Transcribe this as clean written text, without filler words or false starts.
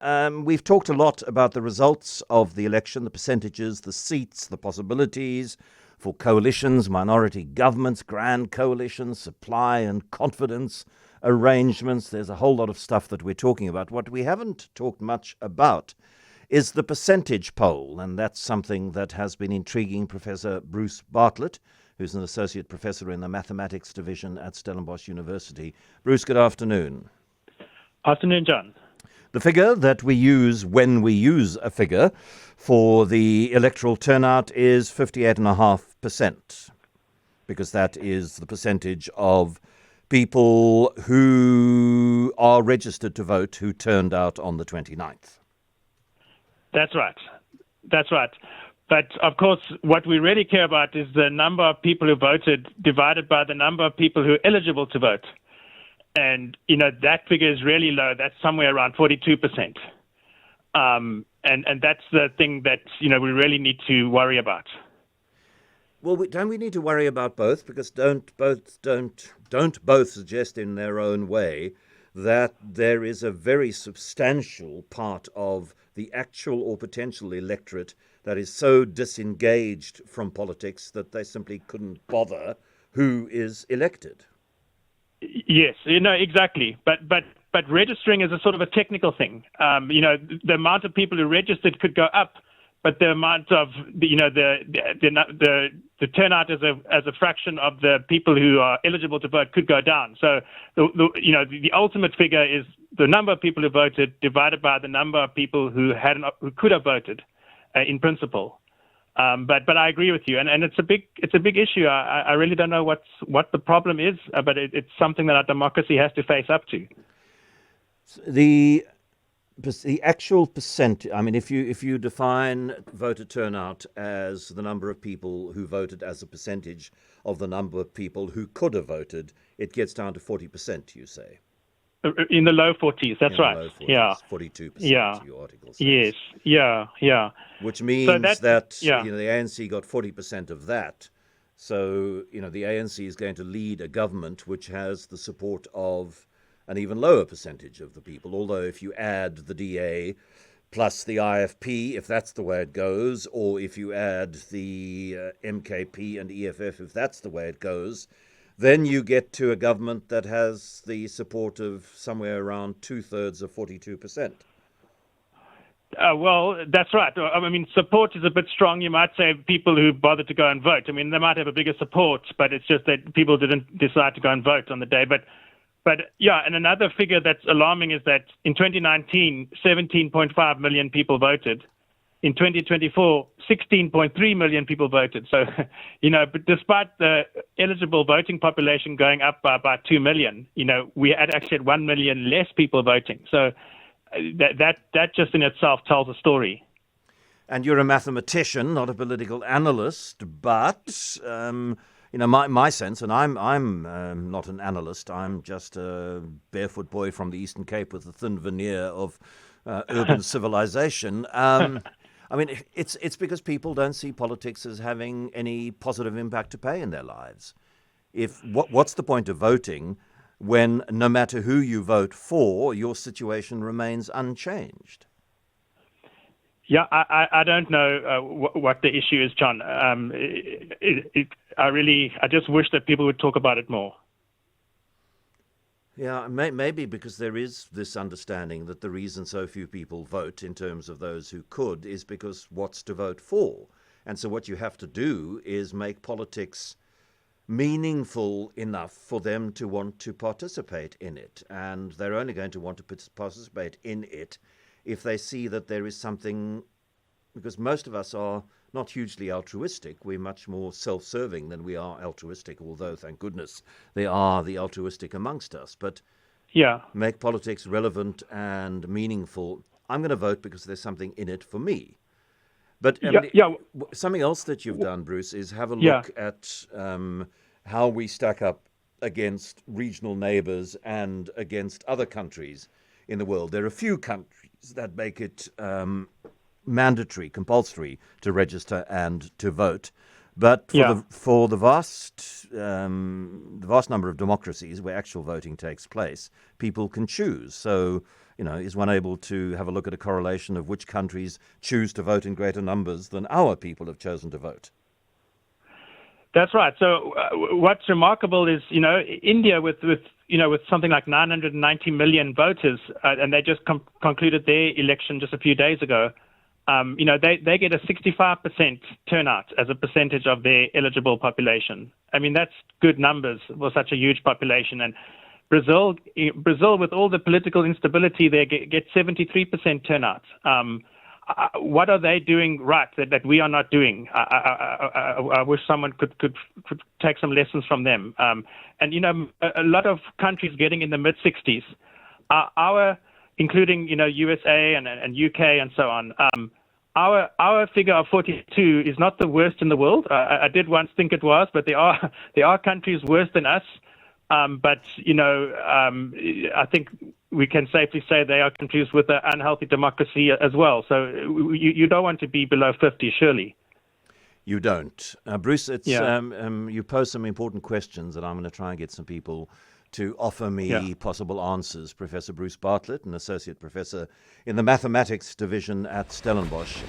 We've talked a lot about the results of the election, the percentages, the seats, the possibilities for coalitions, minority governments, grand coalitions, supply and confidence arrangements. There's a whole lot of stuff that we're talking about. What we haven't talked much about is the percentage poll, and that's something that has been intriguing Professor Bruce Bartlett, who's an associate professor in the mathematics division at Stellenbosch University. Bruce, good afternoon. Afternoon, John. The figure that we use when we use a figure for the electoral turnout is 58.5%, because that is the percentage of people who are registered to vote who turned out on the 29th. That's right. That's right. But of course, what we really care about is the number of people who voted divided by the number of people who are eligible to vote. And, that figure is really low. That's somewhere around 42%. And that's the thing that, we really need to worry about. Well, don't we need to worry about both? Because don't both suggest in their own way that there is a very substantial part of the actual or potential electorate that is so disengaged from politics that they simply couldn't bother who is elected? Yes, exactly. But registering is a sort of a technical thing. The amount of people who registered could go up, but the amount of the turnout as a fraction of the people who are eligible to vote could go down. So the ultimate figure is the number of people who voted divided by the number of people who could have voted, in principle. But I agree with you, and it's a big issue. I really don't know what the problem is, but it's something that our democracy has to face up to. The actual percent. I mean, if you define voter turnout as the number of people who voted as a percentage of the number of people who could have voted, it gets down to 40%. You say. In the low 40s, that's right. Low 40s, yeah. 42%, yeah. Your article says. Yes, yeah. Which means that the ANC got 40% of that. So, the ANC is going to lead a government which has the support of an even lower percentage of the people. Although if you add the DA plus the IFP, if that's the way it goes, or if you add the MKP and EFF, if that's the way it goes, then you get to a government that has the support of somewhere around 2/3 of 42%. Well, that's right. I mean, support is a bit strong. You might say people who bothered to go and vote. I mean, they might have a bigger support, but it's just that people didn't decide to go and vote on the day. But yeah, and another figure that's alarming is that in 2019, 17.5 million people voted. In 2024, 16.3 million people voted. So, but despite the eligible voting population going up by about 2 million, we had actually had 1 million less people voting. So that just in itself tells a story. And you're a mathematician, not a political analyst, but my sense, and I'm not an analyst. I'm just a barefoot boy from the Eastern Cape with a thin veneer of urban civilization. I mean, it's because people don't see politics as having any positive impact to pay in their lives. What's the point of voting when no matter who you vote for, your situation remains unchanged? Yeah, I don't know what the issue is, John. I just wish that people would talk about it more. Yeah, maybe because there is this understanding that the reason so few people vote in terms of those who could is because what's to vote for? And so what you have to do is make politics meaningful enough for them to want to participate in it. And they're only going to want to participate in it if they see that there is something, because most of us are not hugely altruistic. We're much more self-serving than we are altruistic, although, thank goodness, there are the altruistic amongst us. But make politics relevant and meaningful. I'm going to vote because there's something in it for me. But something else that you've done, Bruce, is have a look at how we stack up against regional neighbors and against other countries in the world. There are a few countries that make it mandatory, compulsory to register and to vote. But for the vast number of democracies where actual voting takes place, people can choose. So, is one able to have a look at a correlation of which countries choose to vote in greater numbers than our people have chosen to vote? That's right. So what's remarkable is, India with something like 990 million voters, and they just concluded their election just a few days ago. They get a 65% turnout as a percentage of their eligible population. I mean, that's good numbers for such a huge population. And Brazil, with all the political instability, they get 73% turnout. What are they doing right that we are not doing? I wish someone could take some lessons from them. A lot of countries getting in the mid-60s. Including USA and UK and so on. Our figure of 42 is not the worst in the world. I did once think it was, but there are countries worse than us. But I think we can safely say they are countries with an unhealthy democracy as well. So you don't want to be below 50, surely. You don't. Bruce, you pose some important questions that I'm going to try and get some people to offer me possible answers. Professor Bruce Bartlett, an associate professor in the mathematics division at Stellenbosch.